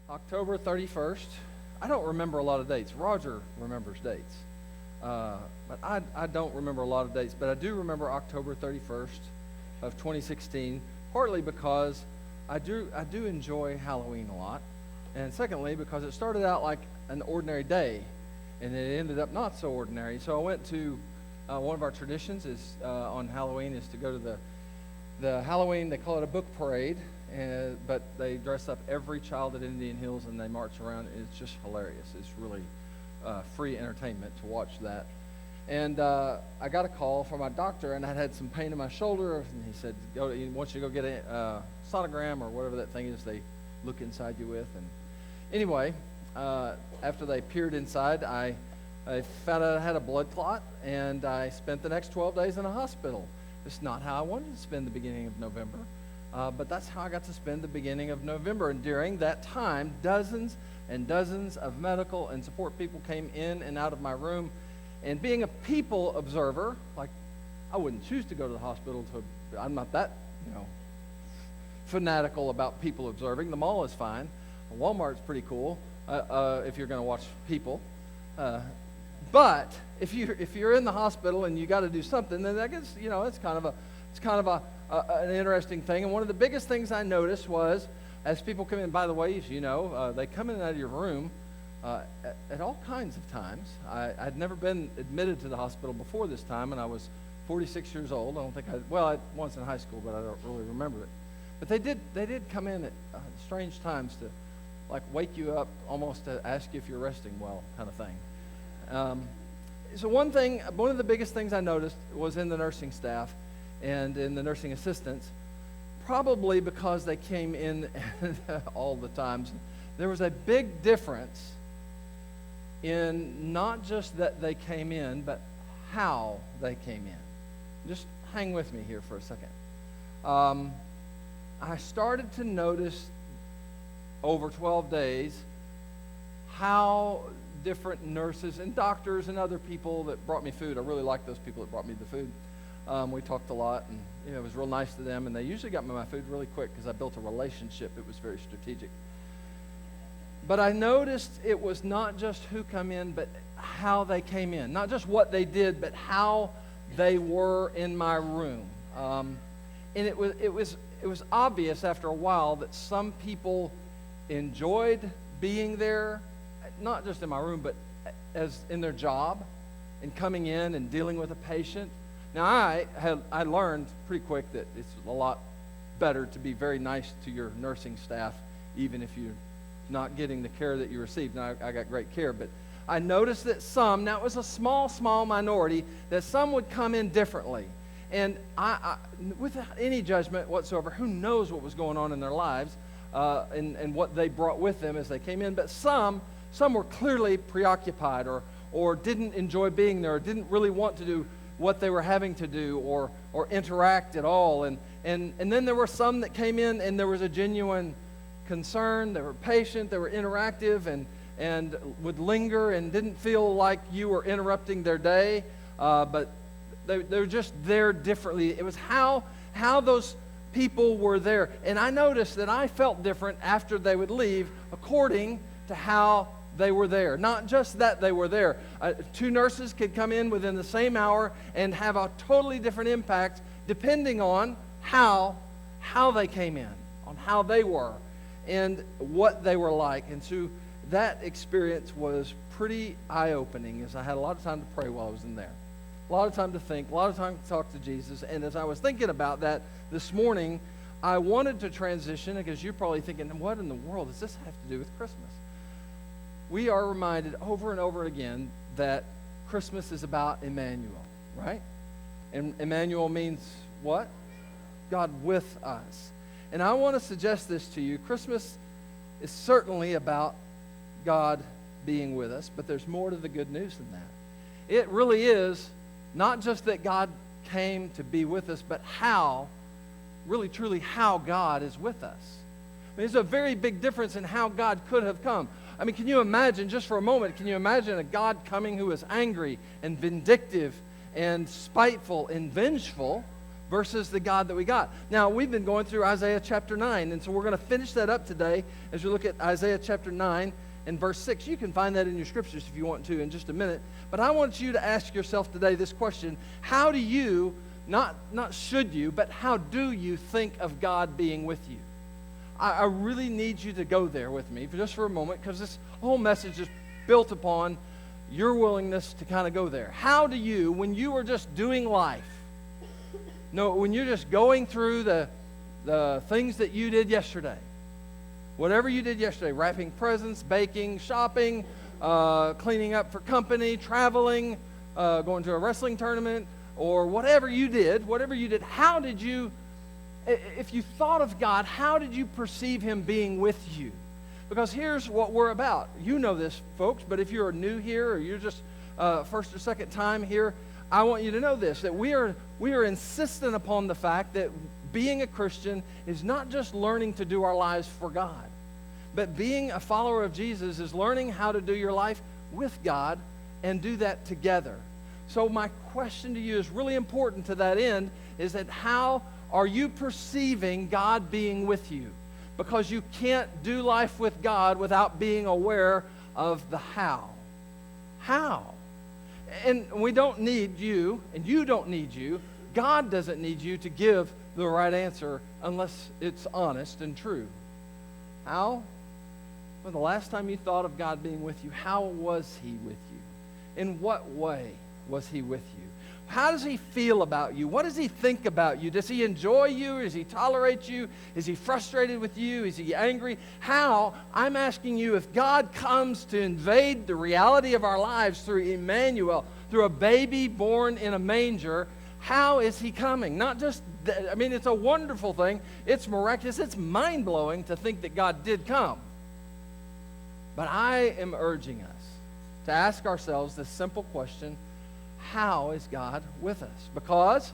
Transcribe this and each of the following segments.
October 31st. I don't remember a lot of dates. Roger remembers dates. But I don't remember a lot of dates. But I do remember October 31st of 2016, partly because I do enjoy Halloween a lot. And secondly, because it started out like an ordinary day, and it ended up not so ordinary. So I went to one of our traditions is on Halloween is to go to the Halloween, they call it a book parade, but they dress up every child at Indian Hills and they march around. It's just hilarious. It's really free entertainment to watch that. And I got a call from my doctor, and I had some pain in my shoulder, and he said, he wants you to go get a sonogram or whatever that thing is they look inside you with. And anyway, after they peered inside, I found out I had a blood clot, and I spent the next 12 days in a hospital. It's not how I wanted to spend the beginning of November, but that's how I got to spend the beginning of November. And during that time, dozens and dozens of medical and support people came in and out of my room. And being a people observer, like I wouldn't choose to go to the hospital I'm not that, fanatical about people observing. The mall is fine. Walmart's pretty cool if you're going to watch people. But if you're in the hospital and you got to do something, then I guess it's kind of an interesting thing. And one of the biggest things I noticed was as people come in. By the way, as you know, they come in and out of your room at all kinds of times. I'd never been admitted to the hospital before this time, and I was 46 years old. I don't think once in high school, but I don't really remember it. But they did come in at strange times to like wake you up, almost to ask you if you're resting well, kind of thing. So one of the biggest things I noticed was in the nursing staff and in the nursing assistants, probably because they came in all the times. There was a big difference in not just that they came in, but how they came in. Just hang with me here for a second. I started to notice over 12 days how different nurses and doctors and other people that brought me food. I really liked those people that brought me the food. We talked a lot, and it was real nice to them, and they usually got me my food really quick because I built a relationship. It was very strategic. But I noticed it was not just who come in, but how they came in. Not just what they did, but how they were in my room. And it was obvious after a while that some people enjoyed being there, not just in my room, but as in their job, and coming in and dealing with a patient. Now, I learned pretty quick that it's a lot better to be very nice to your nursing staff, even if you're not getting the care that you received. Now, I got great care, but I noticed that now it was a small minority, that some would come in differently. And I without any judgment whatsoever, who knows what was going on in their lives and what they brought with them as they came in. But some were clearly preoccupied or didn't enjoy being there, or didn't really want to do what they were having to do or interact at all. And then there were some that came in and there was a genuine concern. They were patient, they were interactive, and would linger and didn't feel like you were interrupting their day, but they were just there differently. It was how those people were there. And I noticed that I felt different after they would leave according to how they were there. Not just that they were there. Two nurses could come in within the same hour and have a totally different impact depending on how they came in, on how they were, and what they were like. And so that experience was pretty eye-opening, as I had a lot of time to pray while I was in there. A lot of time to think, a lot of time to talk to Jesus. And as I was thinking about that this morning, I wanted to transition, because you're probably thinking, what in the world does this have to do with Christmas? We are reminded over and over again that Christmas is about Emmanuel, right? And Emmanuel means what? God with us. And I want to suggest this to you. Christmas is certainly about God being with us, but there's more to the good news than that. It really is not just that God came to be with us, but really truly how God is with us. I mean, there's a very big difference in how God could have come. I mean, can you imagine, just for a moment, can you imagine a God coming who is angry and vindictive and spiteful and vengeful? versus the God that we got. Now, we've been going through Isaiah chapter 9, and so we're going to finish that up today as we look at Isaiah chapter 9 and verse 6. You can find that in your scriptures if you want to in just a minute. But I want you to ask yourself today this question: how do you, not should you, but how do you think of God being with you? I really need you to go there with me just for a moment, because this whole message is built upon your willingness to kind of go there. How do you, when you are just doing life, when you're just going through the things that you did yesterday, whatever you did yesterday, wrapping presents, baking, shopping, cleaning up for company, traveling, going to a wrestling tournament, or whatever you did, how did you, if you thought of God, how did you perceive Him being with you? Because here's what we're about. You know this, folks, but if you're new here or you're just first or second time here, I want you to know this, that we are insistent upon the fact that being a Christian is not just learning to do our lives for God, but being a follower of Jesus is learning how to do your life with God and do that together. So my question to you is really important to that end, is that how are you perceiving God being with you? Because you can't do life with God without being aware of the how. How? And we don't need you, and you don't need you. God doesn't need you to give the right answer unless it's honest and true. How? Well, the last time you thought of God being with you, how was He with you? In what way was He with you? How does He feel about you? What does He think about you? Does He enjoy you? Does He tolerate you? Is He frustrated with you? Is He angry? How? I'm asking you, if God comes to invade the reality of our lives through Emmanuel, through a baby born in a manger, how is He coming? Not just, it's a wonderful thing. It's miraculous. It's mind-blowing to think that God did come. But I am urging us to ask ourselves this simple question: how is God with us? Because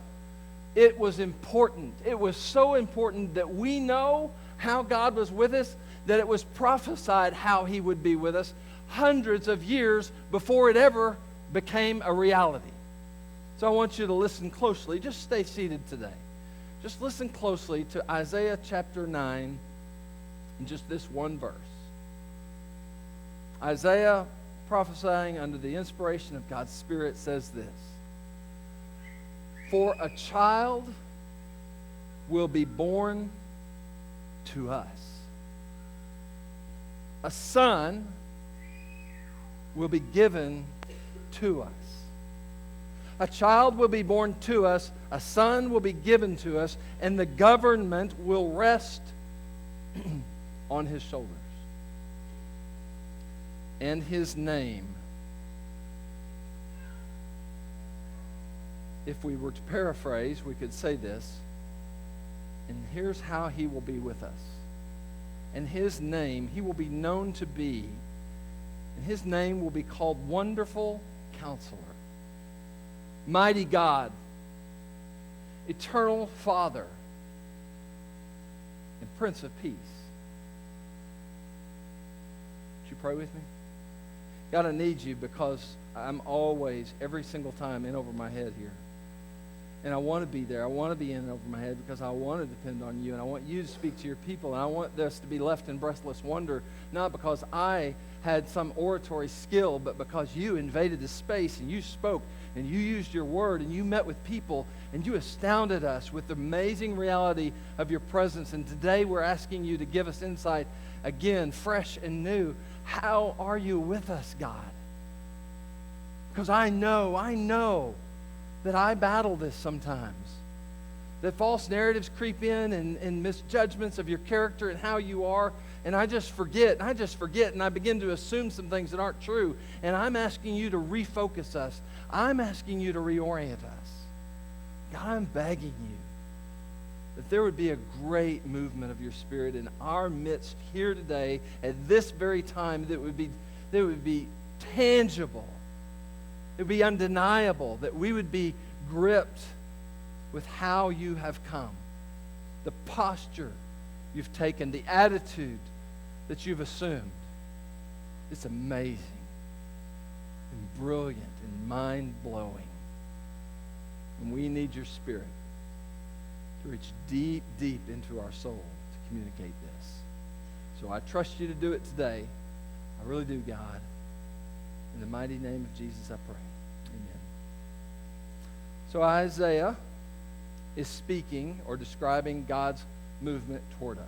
it was important. It was so important that we know how God was with us, that it was prophesied how He would be with us hundreds of years before it ever became a reality. So I want you to listen closely. Just stay seated today. Just listen closely to Isaiah chapter 9 and just this one verse. Isaiah, prophesying under the inspiration of God's Spirit, says this: "For a child will be born to us. A son will be given to us. A child will be born to us, a son will be given to us, and the government will rest on His shoulders. And His name," if we were to paraphrase, we could say this, and here's how He will be with us. And His name, He will be known to be, and His name will be called Wonderful Counselor, Mighty God, Eternal Father, and Prince of Peace. Would you pray with me? God, I need You, because I'm always, every single time, in over my head here. And I want to be there. I want to be in over my head because I want to depend on You, and I want You to speak to Your people, and I want this to be left in breathless wonder, not because I had some oratory skill, but because You invaded the space, and You spoke, and You used Your word, and You met with people, and You astounded us with the amazing reality of Your presence. And today we're asking You to give us insight again, fresh and new. How are You with us, God? Because I know that I battle this sometimes. That false narratives creep in and misjudgments of Your character and how You are. And I just forget, and I begin to assume some things that aren't true. And I'm asking You to refocus us. I'm asking You to reorient us. God, I'm begging You that there would be a great movement of Your Spirit in our midst here today at this very time, that would be tangible. It would be undeniable, that we would be gripped with how You have come, the posture You've taken, the attitude that You've assumed. It's amazing and brilliant and mind-blowing. And we need Your Spirit. to reach deep, deep into our soul to communicate this. So I trust you to do it today. I really do, God. In the mighty name of Jesus, I pray. Amen. So Isaiah is speaking or describing God's movement toward us.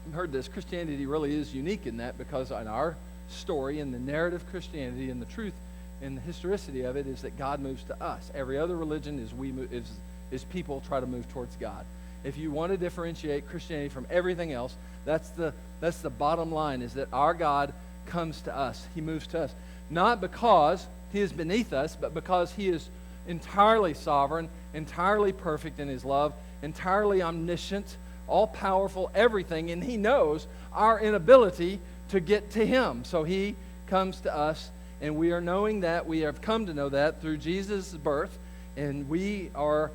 I've heard this. Christianity really is unique in that, because in our story, in the narrative of Christianity, and the truth and the historicity of it is that God moves to us. Every other religion is people try to move towards God. If you want to differentiate Christianity from everything else, that's the bottom line, is that our God comes to us. He moves to us. Not because he is beneath us, but because he is entirely sovereign, entirely perfect in his love, entirely omniscient, all-powerful, everything, and he knows our inability to get to him. So he comes to us, and we are knowing that. We have come to know that through Jesus' birth, and we are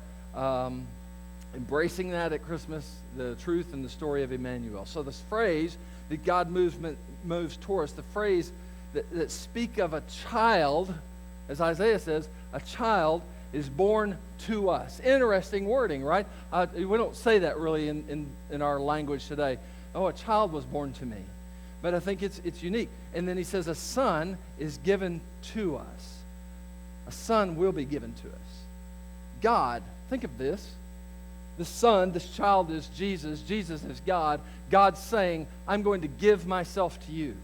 embracing that at Christmas, the truth and the story of Emmanuel. So this phrase that God moves towards, the phrase that speak of a child, as Isaiah says, a child is born to us. Interesting wording, right? We don't say that really in our language today. Oh, a child was born to me. But I think it's unique. And then he says a son is given to us. A son will be given to us. God, think of this. The son, this child is Jesus. Jesus is God. God's saying, I'm going to give myself to you.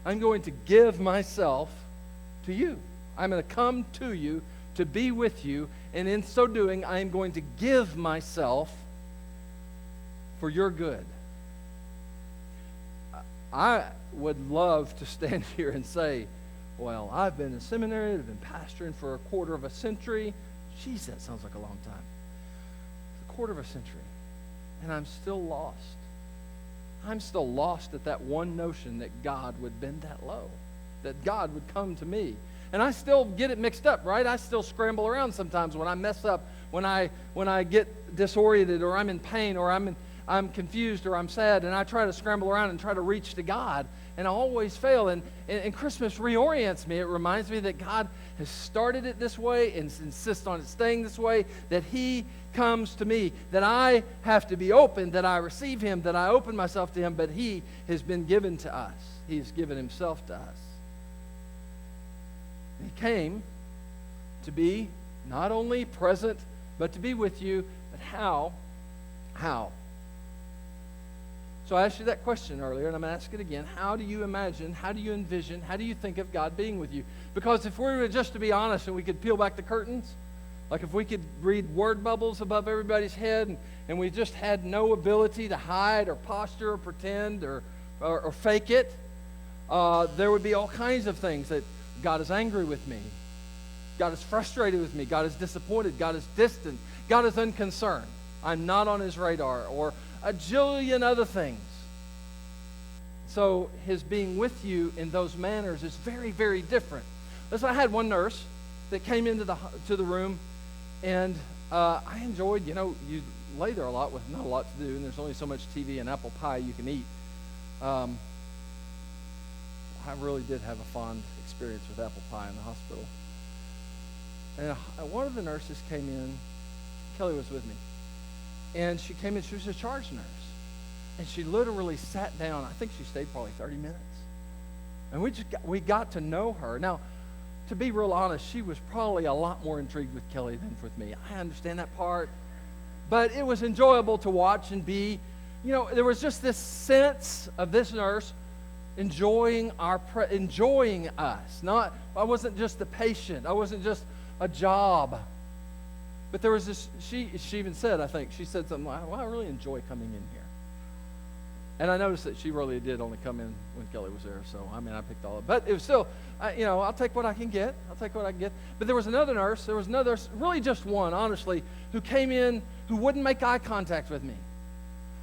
I'm going to give myself to you. I'm going to come to you to be with you, and in so doing, I am going to give myself for your good. I would love to stand here and say, well, I've been in seminary, I've been pastoring for a quarter of a century. Jeez, that sounds like a long time. A quarter of a century. And I'm still lost. I'm still lost at that one notion that God would bend that low, that God would come to me. And I still get it mixed up, right? I still scramble around sometimes when I mess up, when I get disoriented, or I'm in pain, or I'm confused, or I'm sad, and I try to scramble around and try to reach to God, and I always fail. And Christmas reorients me. It reminds me that God has started it this way and insists on it staying this way, that he comes to me, that I have to be open, that I receive him, that I open myself to him, but he has been given to us. He has given himself to us. He came to be not only present, but to be with you. But how? How? So I asked you that question earlier, and I'm going to ask it again. How do you imagine, how do you envision, how do you think of God being with you? Because if we were just to be honest and we could peel back the curtains, like if we could read word bubbles above everybody's head, and we just had no ability to hide or posture or pretend or fake it, there would be all kinds of things that God is angry with me. God is frustrated with me. God is disappointed. God is distant. God is unconcerned. I'm not on his radar, or a jillion other things. So his being with you in those manners is very, very different. Listen, I had one nurse that came into the room, and I enjoyed, you lay there a lot with not a lot to do, and there's only so much TV and apple pie you can eat. I really did have a fond experience with apple pie in the hospital. And one of the nurses came in. Kelly was with me. And she came in. She was a charge nurse. And she literally sat down. I think she stayed probably 30 minutes. And we got to know her. Now, to be real honest, she was probably a lot more intrigued with Kelly than with me. I understand that part. But it was enjoyable to watch and be, there was just this sense of this nurse enjoying us. I wasn't just a patient. I wasn't just a job. But there was this, she even said, I think, she said something like, well, I really enjoy coming in here. And I noticed that she really did only come in when Kelly was there. So, I picked all of it. But it was still, I'll take what I can get. But there was another nurse, really just one, honestly, who came in, who wouldn't make eye contact with me.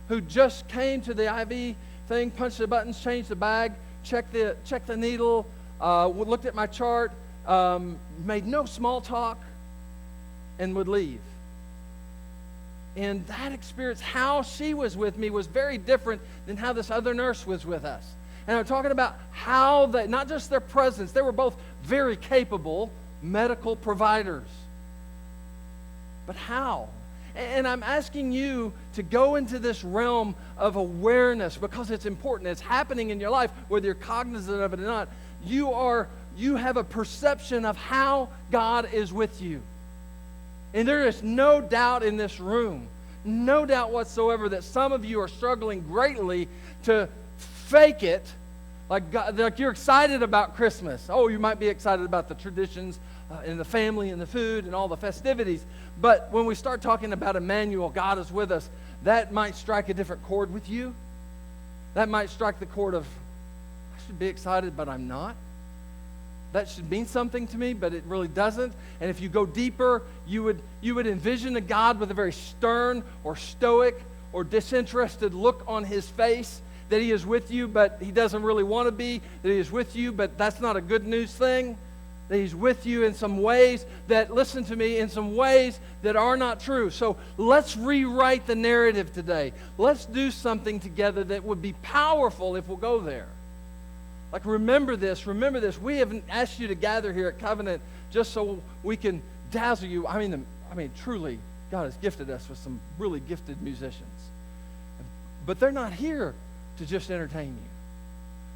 Who just came to the IV thing, punched the buttons, changed the bag, checked the needle, looked at my chart, made no small talk, and would leave. And that experience, how she was with me, was very different than how this other nurse was with us. And I'm talking about how they, not just their presence, they were both very capable medical providers. But how? And I'm asking you to go into this realm of awareness because it's important. It's happening in your life, whether you're cognizant of it or not. You have a perception of how God is with you. And there is no doubt in this room, no doubt whatsoever, that some of you are struggling greatly to fake it, like you're excited about Christmas. Oh, you might be excited about the traditions and the family and the food and all the festivities. But when we start talking about Emmanuel, God is with us, that might strike a different chord with you. That might strike the chord of, I should be excited, but I'm not. That should mean something to me, but it really doesn't. And if you go deeper, you would envision a God with a very stern or stoic or disinterested look on his face, that he is with you, but he doesn't really want to be, that he is with you, but that's not a good news thing, that he's with you in some ways that, listen to me, in some ways that are not true. So let's rewrite the narrative today. Let's do something together that would be powerful if we'll go there. Like, remember this. We haven't asked you to gather here at Covenant just so we can dazzle you. I mean, truly, God has gifted us with some really gifted musicians. But they're not here to just entertain you.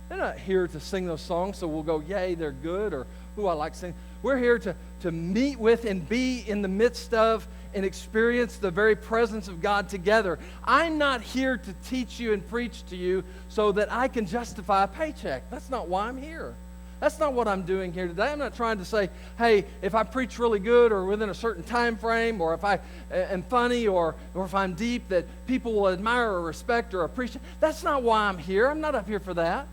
They're not here to sing those songs so we'll go, yay, they're good, or, ooh, I like singing. We're here to meet with and be in the midst of and experience the very presence of God together. I'm not here to teach you and preach to you so that I can justify a paycheck. That's not why I'm here. That's not what I'm doing here today. I'm not trying to say, hey, if I preach really good or within a certain time frame, or if I am funny or if I'm deep, that people will admire or respect or appreciate. That's not why I'm here. I'm not up here for that.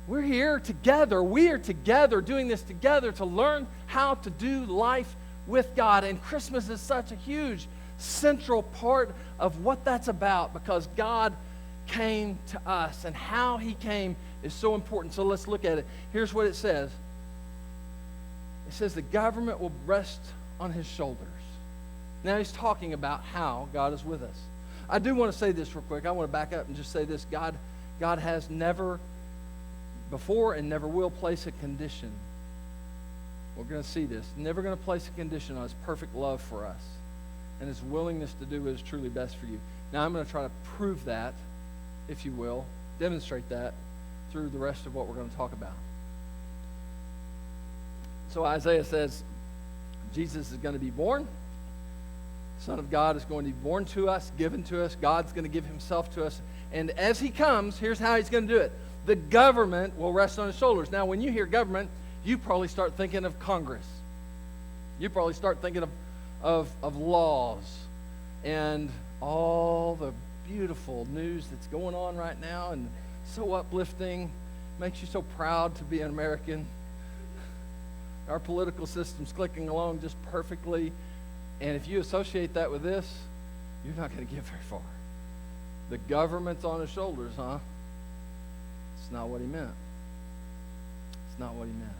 We're here together. We are together doing this together to learn how to do life with God. And Christmas is such a huge central part of what that's about, because God came to us, and how he came is so important. So let's look at it. Here's what it says. It says the government will rest on his shoulders. Now he's talking about how God is with us. I do want to say this real quick. I want to back up and just say this. God has never before and never will place a condition. We're going to see this. Never going to place a condition on his perfect love for us and his willingness to do what is truly best for you. Now I'm going to try to prove that, if you will, demonstrate that through the rest of what we're going to talk about. So Isaiah says, Jesus is going to be born. The Son of God is going to be born to us, given to us. God's going to give himself to us. And as he comes, here's how he's going to do it. The government will rest on his shoulders. Now, when you hear government, you probably start thinking of Congress. You probably start thinking of laws and all the beautiful news that's going on right now, and so uplifting, makes you so proud to be an American. Our political system's clicking along just perfectly, and if you associate that with this, you're not going to get very far. The government's on his shoulders, huh? It's not what he meant. It's not what he meant.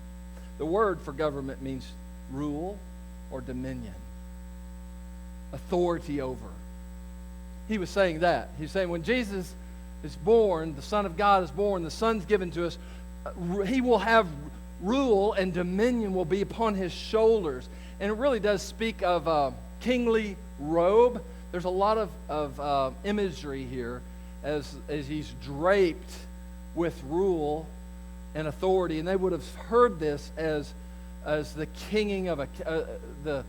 The word for government means rule or dominion, authority over. He was saying that. He's saying when Jesus is born, the Son of God is born, the Son's given to us, he will have rule and dominion will be upon his shoulders. And it really does speak of a kingly robe. There's a lot of imagery here as he's draped with rule and authority. And they would have heard this as the kinging of the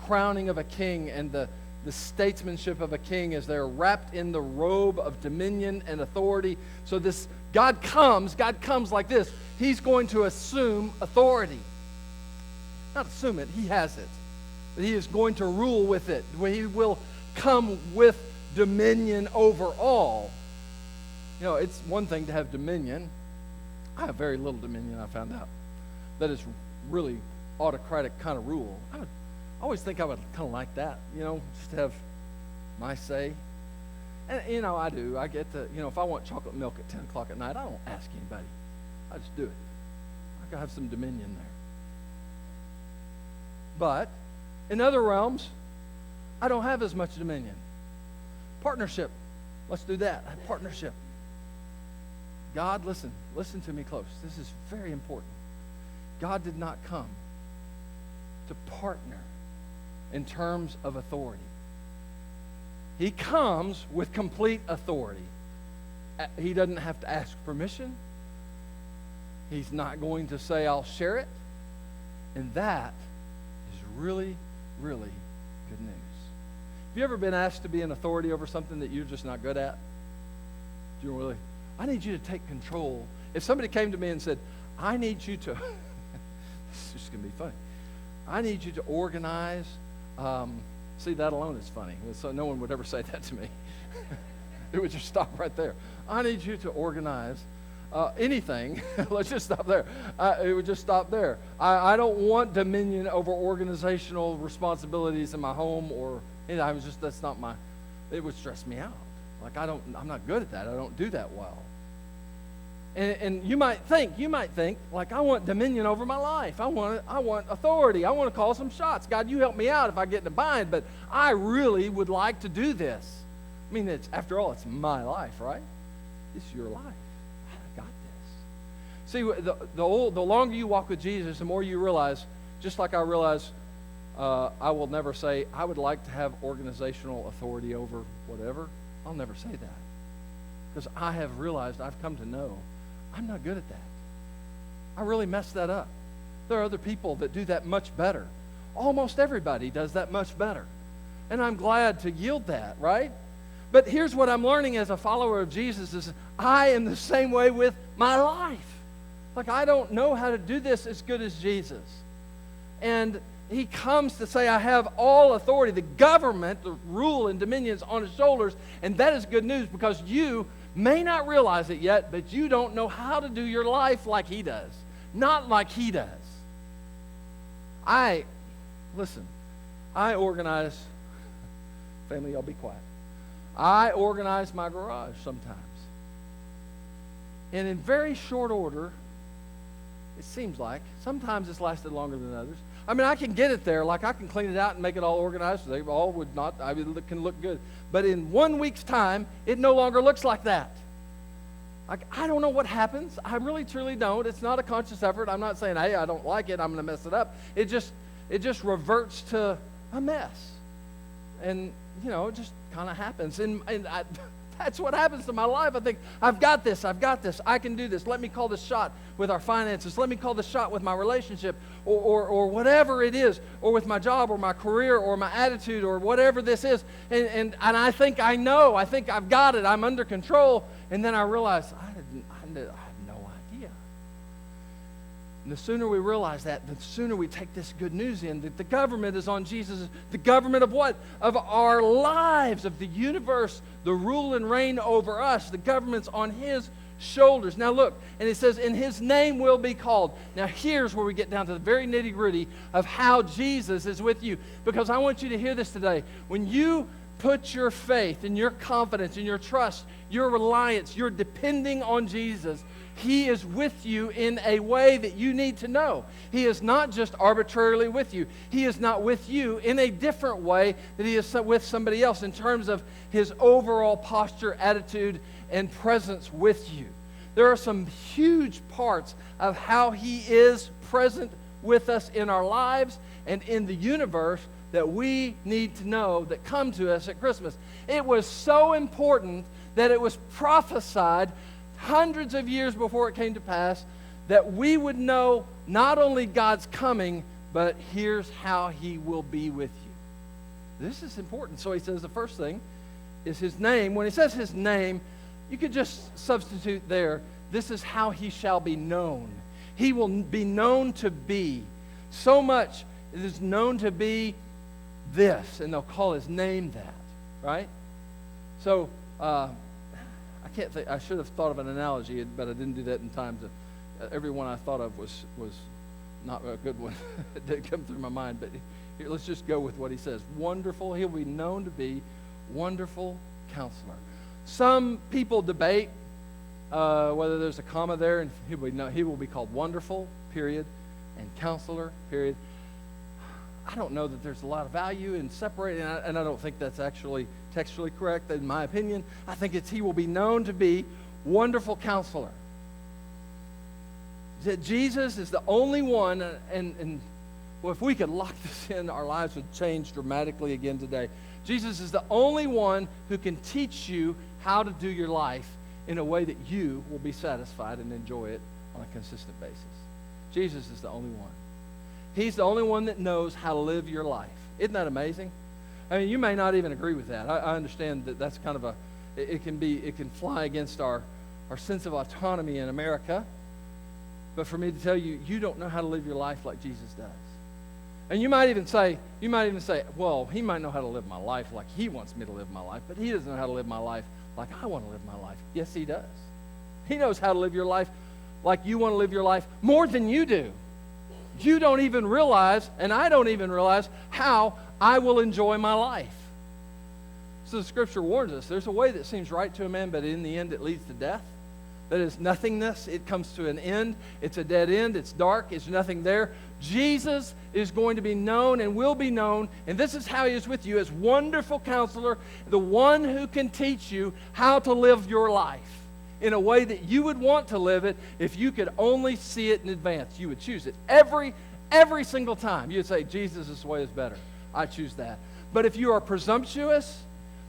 crowning of a king and the statesmanship of a king, as they're wrapped in the robe of dominion and authority. So this God comes like this. He's going to assume authority. Not assume it, he has it. But he is going to rule with it. He will come with dominion over all. You know, it's one thing to have dominion. I have very little dominion, I found out. That is really autocratic kind of rule. I always think I would kind of like that, just to have my say. And, I do. I get to, if I want chocolate milk at 10 o'clock at night, I don't ask anybody. I just do it. I can have some dominion there. But in other realms, I don't have as much dominion. Partnership. Let's do that. Partnership. God, listen to me close. This is very important. God did not come to partner in terms of authority. He comes with complete authority. He doesn't have to ask permission. He's not going to say, I'll share it. And that is really, really good news. Have you ever been asked to be an authority over something that you're just not good at? Do you really? I need you to take control. If somebody came to me and said, I need you to, this is just going to be funny. I need you to organize. See, that alone is funny. So no one would ever say that to me. It would just stop right there. I need you to organize anything. Let's just stop there. It would just stop there. I don't want dominion over organizational responsibilities in my home, or I was just, that's not my, it would stress me out. Like I'm not good at that. I don't do that well. And you might think, like, I want dominion over my life. I want authority. I want to call some shots. God, you help me out if I get in a bind, but I really would like to do this. I mean, after all, it's my life, right? It's your life. I got this. See, the longer you walk with Jesus, the more you realize, just like I realize, I will never say, I would like to have organizational authority over whatever. I'll never say that. Because I have realized, I've come to know, I'm not good at that. I really messed that up. There are other people that do that much better. Almost everybody does that much better. And I'm glad to yield that, right? But here's what I'm learning as a follower of Jesus is I am the same way with my life. Like, I don't know how to do this as good as Jesus. And he comes to say, I have all authority. The government, the rule and dominion is on his shoulders. And that is good news because you may not realize it yet, but you don't know how to do your life like he does. Not like he does. I organize, family, y'all be quiet. I organize my garage sometimes. And in very short order, it seems like, sometimes it's lasted longer than others. I mean, I can get it there, like I can clean it out and make it all organized. So they all would not, it can look good. But in 1 week's time, it no longer looks like that. Like, I don't know what happens. I really, truly don't. It's not a conscious effort. I'm not saying, hey, I don't like it, I'm going to mess it up. It just reverts to a mess. And, it just kind of happens. And that's what happens to my life. I think, I've got this. I can do this. Let me call this shot with our finances. Let me call this shot with my relationship or whatever it is, or with my job or my career or my attitude or whatever this is. And I think I know. I think I've got it. I'm under control. And then I realize, I have no idea. And the sooner we realize that, the sooner we take this good news in, that the government is on Jesus. The government of what? Of our lives, of the universe, the rule and reign over us. The government's on his shoulders. Now look, and it says, in his name will be called. Now here's where we get down to the very nitty-gritty of how Jesus is with you. Because I want you to hear this today. When you put your faith and your confidence and your trust, your reliance, you're depending on Jesus, he is with you in a way that you need to know. He is not just arbitrarily with you. He is not with you in a different way that he is with somebody else in terms of his overall posture, attitude, and presence with you. There are some huge parts of how he is present with us in our lives and in the universe that we need to know that come to us at Christmas. It was so important that it was prophesied hundreds of years before it came to pass that we would know not only God's coming, but here's how he will be with you. This is important. So he says the first thing is his name. When he says his name, you could just substitute there, this is how he shall be known. He will be known to be. So much it is known to be this, and they'll call his name that, right? So, I can't think, I should have thought of an analogy, but I didn't do that in time. Every one I thought of was not a good one. It didn't come through my mind, but here, let's just go with what he says. Wonderful, he'll be known to be Wonderful Counselor. Some people debate whether there's a comma there, and he will be called Wonderful, period, and Counselor, period. I don't know that there's a lot of value in separating, and I don't think that's actually textually correct in my opinion. I think he will be known to be Wonderful Counselor. That Jesus is the only one, and Well, if we could lock this in, our lives would change dramatically again today. Jesus is the only one who can teach you how to do your life in a way that you will be satisfied and enjoy it on a consistent basis. Jesus is the only one. He's the only one that knows how to live your life. Isn't that amazing? I mean, you may not even agree with that. I understand that that's kind of it can fly against our sense of autonomy in America. But for me to tell you, you don't know how to live your life like Jesus does. And you might even say, well, he might know how to live my life like he wants me to live my life, but he doesn't know how to live my life like I want to live my life. Yes, he does. He knows how to live your life like you want to live your life more than you do. You don't even realize, and I don't even realize, how I will enjoy my life. So the Scripture warns us, there's a way that seems right to a man, but in the end it leads to death. That is nothingness. It comes to an end. It's a dead end. It's dark. It's nothing there. Jesus is going to be known and will be known, and this is how he is with you, as Wonderful Counselor, the one who can teach you how to live your life in a way that you would want to live it if you could only see it in advance. You would choose it every single time. You'd say, Jesus' way is better. I choose that. But if you are presumptuous,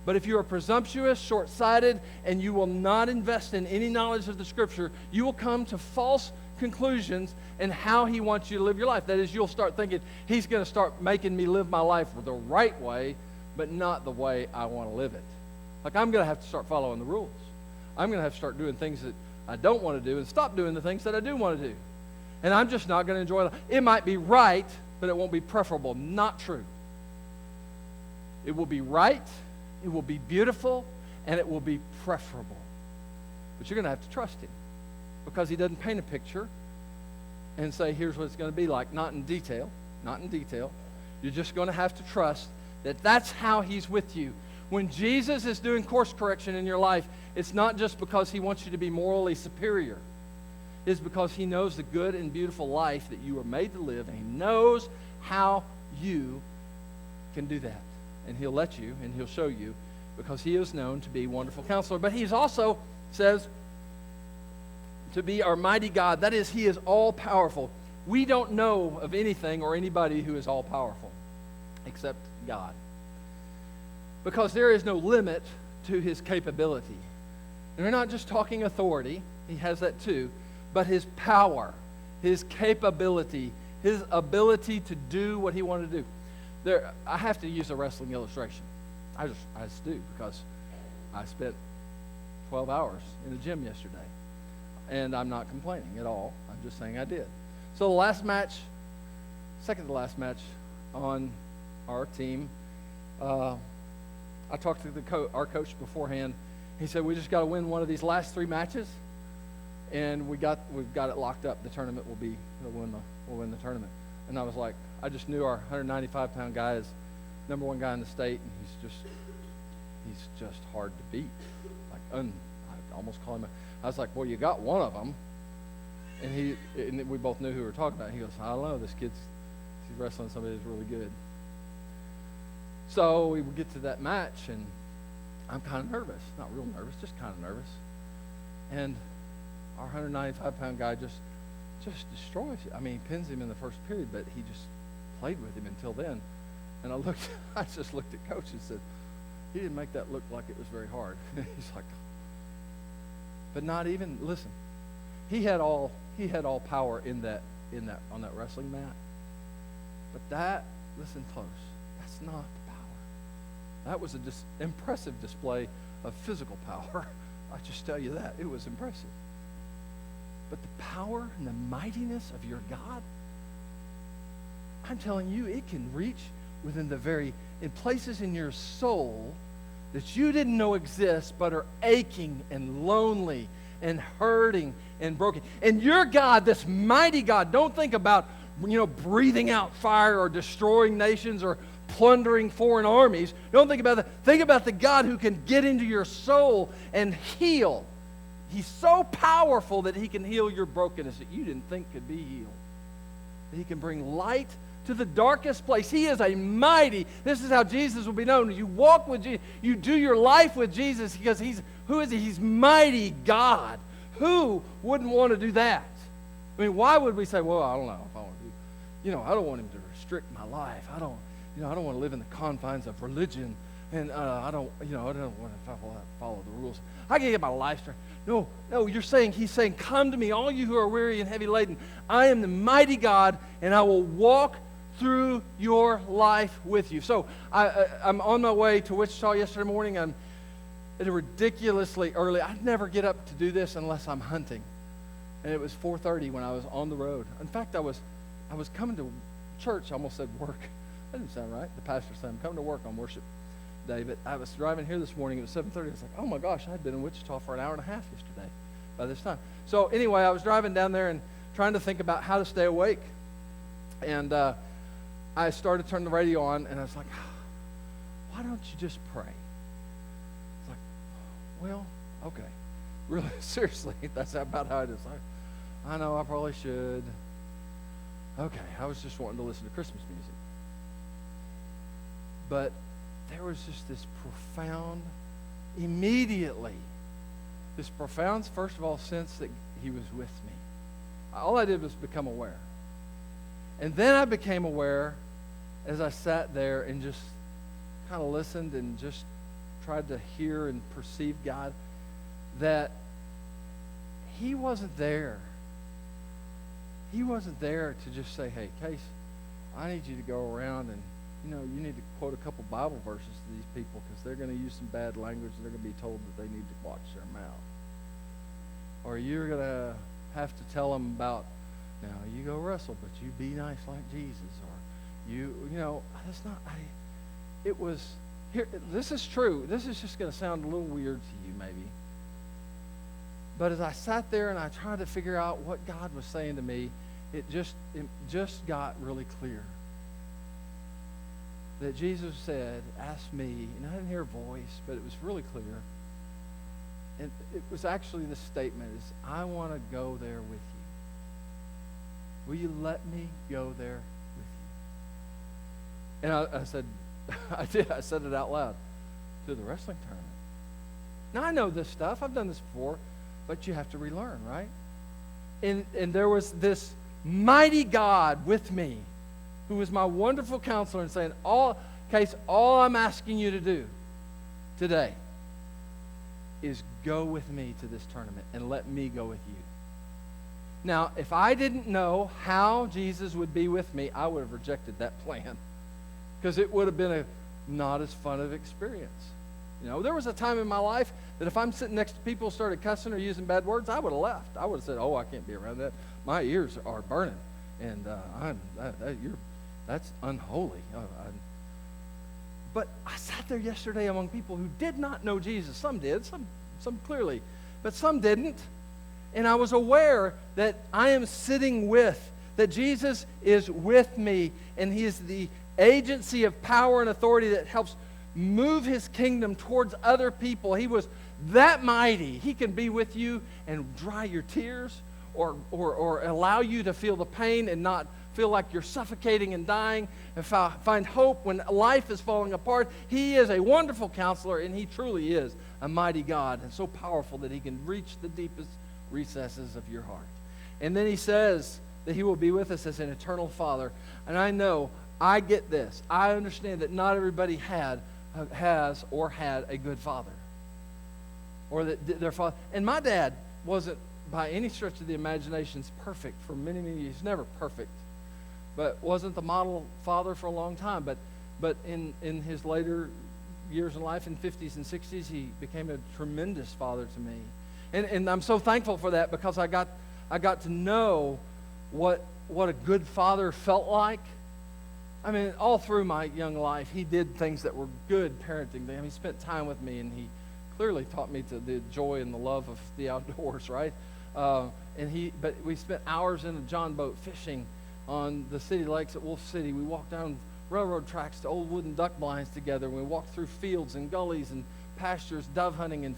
short-sighted, and you will not invest in any knowledge of the Scripture, you will come to false conclusions in how he wants you to live your life. That is, you'll start thinking, he's going to start making me live my life the right way, but not the way I want to live it. Like, I'm going to have to start following the rules. I'm going to have to start doing things that I don't want to do and stop doing the things that I do want to do. And I'm just not going to enjoy it. It might be right, but it won't be preferable. Not true. It will be right, it will be beautiful, and it will be preferable. But you're going to have to trust him, because he doesn't paint a picture and say, here's what it's going to be like. Not in detail. You're just going to have to trust that that's how he's with you. When Jesus is doing course correction in your life, it's not just because he wants you to be morally superior. It's because he knows the good and beautiful life that you were made to live, and he knows how you can do that. And he'll let you, and he'll show you, because he is known to be Wonderful Counselor. But he's also, says, to be our mighty God. That is, he is all-powerful. We don't know of anything or anybody who is all-powerful except God, because there is no limit to his capability. And we're not just talking authority. He has that too. But his power, his capability, his ability to do what he wanted to do. I have to use a wrestling illustration. I just do, because I spent 12 hours in the gym yesterday. And I'm not complaining at all. I'm just saying I did. So the last match, second to last match on our team, I talked to our coach beforehand. He said, we just got to win one of these last 3 matches, and we've got it locked up. The tournament we'll win the tournament. And I was like, I just knew our 195-pound guy is number 1 guy in the state, and he's just hard to beat. I almost call him. I was like, well, you got one of them. And we both knew who we were talking about. He goes, I don't know, he's wrestling somebody that's really good. So we would get to that match, and I'm kind of nervous. Not real nervous, just kind of nervous. And our 195-pound guy just destroys him. I mean, he pins him in the first period, but he just played with him until then. And I just looked at Coach and said, he didn't make that look like it was very hard. He's like, but not even, listen, he had all power on that wrestling mat. But listen close, that's not the power. That was an impressive display of physical power. I just tell you that. It was impressive. But the power and the mightiness of your God, I'm telling you, it can reach within in places in your soul that you didn't know exist, but are aching and lonely and hurting and broken. And your God, this mighty God, don't think about, breathing out fire or destroying nations or plundering foreign armies. Don't think about that. Think about the God who can get into your soul and heal. He's so powerful that he can heal your brokenness that you didn't think could be healed. That he can bring light to the darkest place. He is a mighty, this is how Jesus will be known. You walk with Jesus, you do your life with Jesus, because who is he? He's mighty God. Who wouldn't want to do that? I mean, why would we say, well, I don't know if I want to do, I don't want him to restrict my life. I don't want to live in the confines of religion, and I don't want to follow the rules. I can get my life straight. No, he's saying, come to me, all you who are weary and heavy laden. I am the mighty God, and I will walk through your life with you. So I'm on my way to Wichita yesterday morning. I'm ridiculously early. I'd never get up to do this unless I'm hunting. And it was 4:30 when I was on the road. In fact, I was coming to church. I almost said work. That didn't sound right. The pastor said, I'm coming to work on worship day. But I was driving here this morning. It was 7:30. I was like, oh my gosh, I'd been in Wichita for an hour and a half yesterday by this time. So anyway, I was driving down there and trying to think about how to stay awake. And I started turning the radio on, and I was like, why don't you just pray? It's like, well, okay. Really, seriously, that's about how it is. I know I probably should. Okay, I was just wanting to listen to Christmas music. But there was just this profound, first of all, sense that he was with me. All I did was become aware. And then I became aware as I sat there and just kind of listened and just tried to hear and perceive God, that he wasn't there. He wasn't there to just say, hey, Case, I need you to go around and, you need to quote a couple Bible verses to these people because they're going to use some bad language and they're going to be told that they need to watch their mouth. Or you're going to have to tell them about, now you go wrestle, but you be nice like Jesus. Or that's not, it was, here, this is true. This is just going to sound a little weird to you maybe. But as I sat there and I tried to figure out what God was saying to me, it just got really clear. That Jesus said, ask me, and I didn't hear a voice, but it was really clear. And it was actually the statement is, I want to go there with you. Will you let me go there with you? And I said, I said it out loud to the wrestling tournament. Now I know this stuff, I've done this before, but you have to relearn, right? And there was this mighty God with me, who was my wonderful counselor, and saying, all I'm asking you to do today is go with me to this tournament and let me go with you. Now, if I didn't know how Jesus would be with me, I would have rejected that plan because it would have been a not as fun of experience. There was a time in my life that if I'm sitting next to people who started cussing or using bad words, I would have left. I would have said, I can't be around that. My ears are burning, and that's unholy. But I sat there yesterday among people who did not know Jesus. Some did, some clearly, but some didn't. And I was aware that I am sitting that Jesus is with me, and he is the agency of power and authority that helps move his kingdom towards other people. He was that mighty. He can be with you and dry your tears or allow you to feel the pain and not feel like you're suffocating and dying, and find hope when life is falling apart. He is a wonderful counselor, and he truly is a mighty God, and so powerful that he can reach the deepest recesses of your heart. And then he says that he will be with us as an eternal Father. And I get this. I understand that not everybody has or had a good father, or that their father. And my dad wasn't by any stretch of the imagination perfect for many, many years. He's never perfect, but wasn't the model father for a long time. But in his later years in life, in 50s and 60s, he became a tremendous father to me. And I'm so thankful for that, because I got to know what a good father felt like. I mean, all through my young life, he did things that were good parenting. He spent time with me, and he clearly taught me the joy and the love of the outdoors, right? But we spent hours in a John boat fishing on the city lakes at Wolf City. We walked down railroad tracks to old wooden duck blinds together. We walked through fields and gullies and pastures, dove hunting and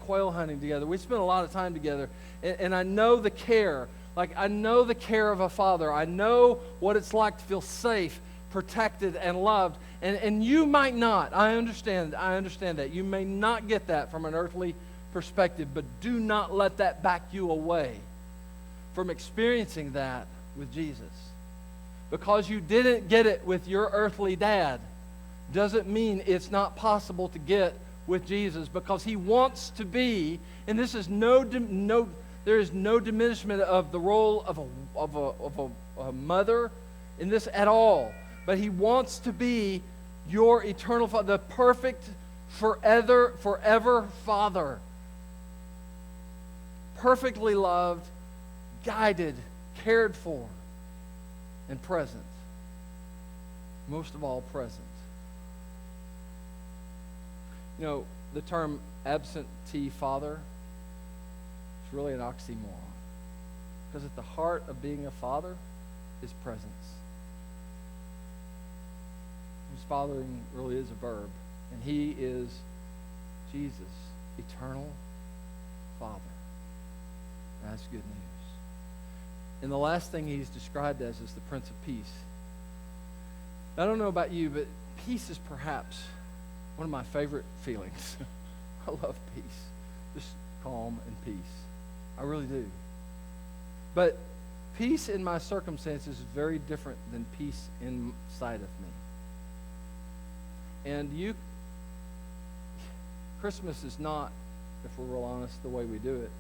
quail hunting together. We spent a lot of time together, and I know the care. I know the care of a father. I know what it's like to feel safe, protected, and loved. And you might not. I understand that. You may not get that from an earthly perspective, but do not let that back you away from experiencing that with Jesus. Because you didn't get it with your earthly dad doesn't mean it's not possible to get with Jesus, because he wants to be, and this is there is no diminishment of the role of a mother in this at all, but he wants to be your eternal Father, the perfect forever Father, perfectly loved, guided, cared for, and present. Most of all, present. You know, the term absentee father is really an oxymoron, because at the heart of being a father is presence. His fathering really is a verb, and he is Jesus, eternal Father. That's good news. And the last thing he's described as is the Prince of Peace. I don't know about you, but peace is perhaps one of my favorite feelings. I love peace. Just calm and peace. I really do. But peace in my circumstances is very different than peace inside of me. And Christmas is not, if we're real honest, the way we do it,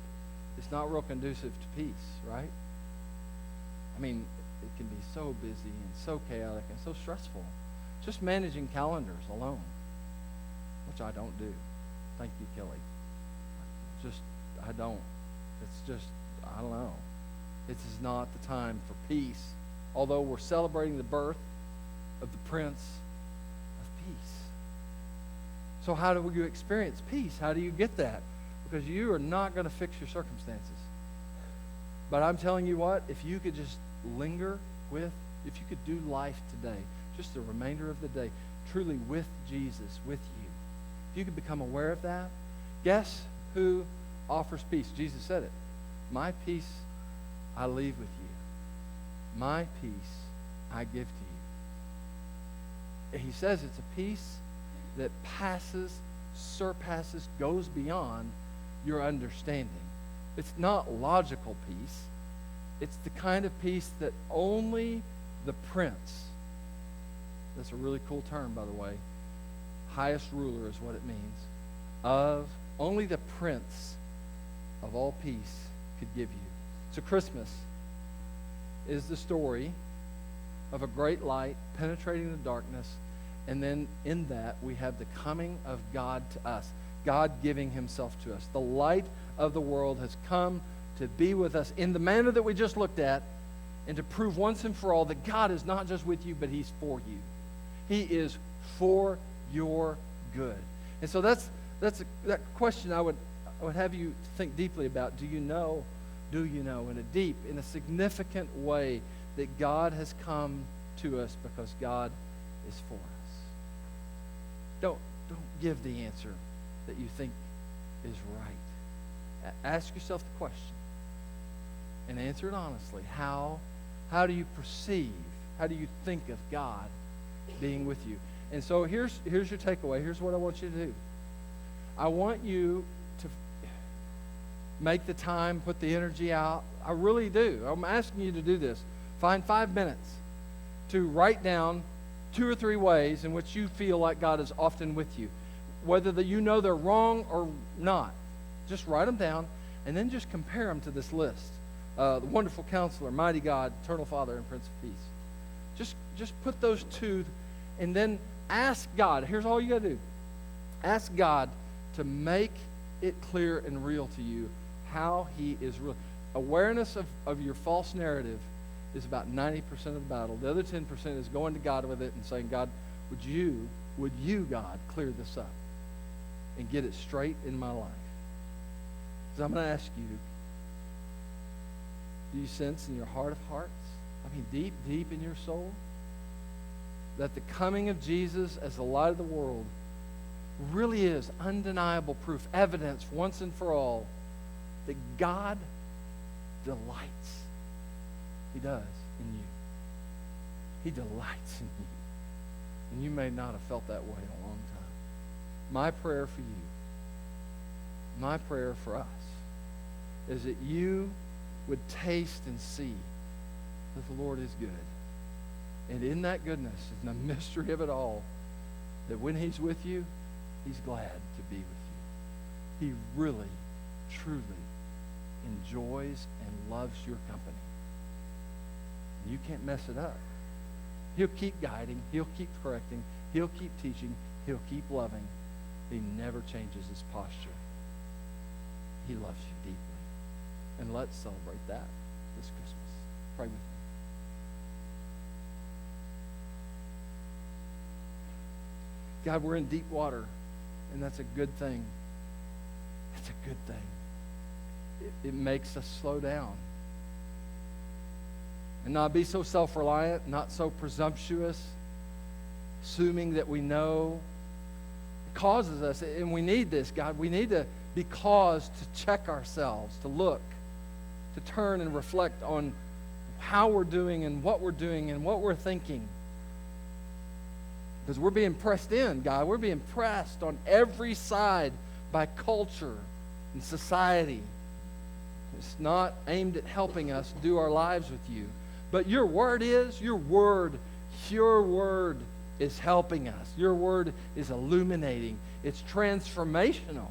it's not real conducive to peace, right? I mean, it can be so busy and so chaotic and so stressful. Just managing calendars alone, which I don't do. Thank you, Kelly. I don't. It's just, I don't know. This is not the time for peace, although we're celebrating the birth of the Prince of Peace. So how do you experience peace? How do you get that? Because you are not going to fix your circumstances. But I'm telling you what, if you could just linger with, if you could do life today, just the remainder of the day, truly with Jesus, with you, if you could become aware of that, guess who offers peace? Jesus said it. My peace I leave with you. My peace I give to you. And he says it's a peace that surpasses, goes beyond your understanding. It's not logical peace. It's the kind of peace that only the prince, that's a really cool term, by the way, highest ruler is what it means, only the prince of all peace could give you. So Christmas is the story of a great light penetrating the darkness, and then in that we have the coming of God to us, God giving himself to us. The light of the world has come to be with us in the manner that we just looked at, and to prove once and for all that God is not just with you, but he's for you. He is for your good. And so that question I would have you think deeply about. Do you know in a significant way that God has come to us because God is for us? Don't give the answer that you think is right. Ask yourself the question and answer it honestly. How do you perceive, how do you think of God being with you? And so here's your takeaway. Here's what I want you to do. I want you to make the time, put the energy out. I really do. I'm asking you to do this. Find 5 minutes to write down 2 or 3 ways in which you feel like God is often with you. Whether you know they're wrong or not. Just write them down and then just compare them to this list. The Wonderful Counselor, Mighty God, Eternal Father, and Prince of Peace. Just put those 2 and then ask God. Here's all you got to do. Ask God to make it clear and real to you how he is real. Awareness of your false narrative is about 90% of the battle. The other 10% is going to God with it and saying, God, would you, God, clear this up and get it straight in my life? Because I'm going to ask you, do you sense in your heart of hearts, I mean deep, deep in your soul, that the coming of Jesus as the light of the world really is undeniable proof, evidence once and for all that God delights. He does in you. He delights in you. And you may not have felt that way in a long time. My prayer for you, my prayer for us, is that you would taste and see that the Lord is good. And in that goodness, in the mystery of it all, that when he's with you, he's glad to be with you. He really, truly enjoys and loves your company. You can't mess it up. He'll keep guiding. He'll keep correcting. He'll keep teaching. He'll keep loving. He never changes his posture. He loves you deeply. And let's celebrate that this Christmas. Pray with me. God, we're in deep water, and that's a good thing. It's a good thing. It makes us slow down. And not be so self-reliant, not so presumptuous, assuming that we know. It causes us, and we need this, God. We need to be caused to check ourselves, to look, to turn and reflect on how we're doing and what we're thinking. Because we're being pressed in, God. We're being pressed on every side by culture and society. It's not aimed at helping us do our lives with you. But your word is helping us. Your word is illuminating. It's transformational.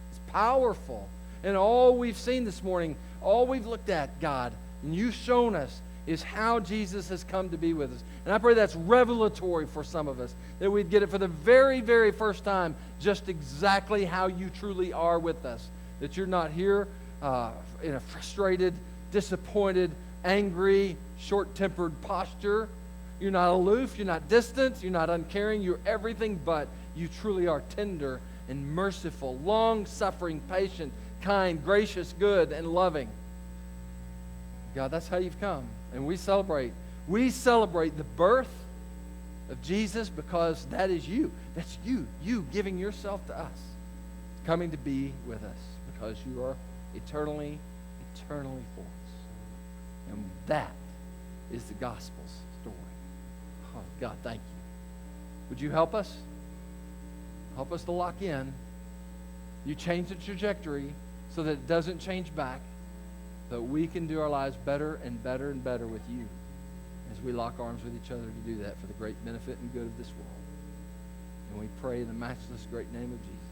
It's powerful. And all we've seen this morning, all we've looked at, God, and you've shown us, is how Jesus has come to be with us. And I pray that's revelatory for some of us, that we'd get it for the very, very first time, just exactly how you truly are with us. That you're not here in a frustrated, disappointed, angry, short-tempered posture. You're not aloof, you're not distant, you're not uncaring, you're everything but. You truly are tender and merciful, long-suffering, patient, kind, gracious, good, and loving. God, that's how you've come. And we celebrate the birth of Jesus because that is you. That's you giving yourself to us, coming to be with us because you are eternally for us. And that is the gospel's story. Oh, God, thank you. Would you help us? Help us to lock in. You change the trajectory so that it doesn't change back, that we can do our lives better and better and better with you as we lock arms with each other to do that for the great benefit and good of this world. And we pray in the matchless great name of Jesus.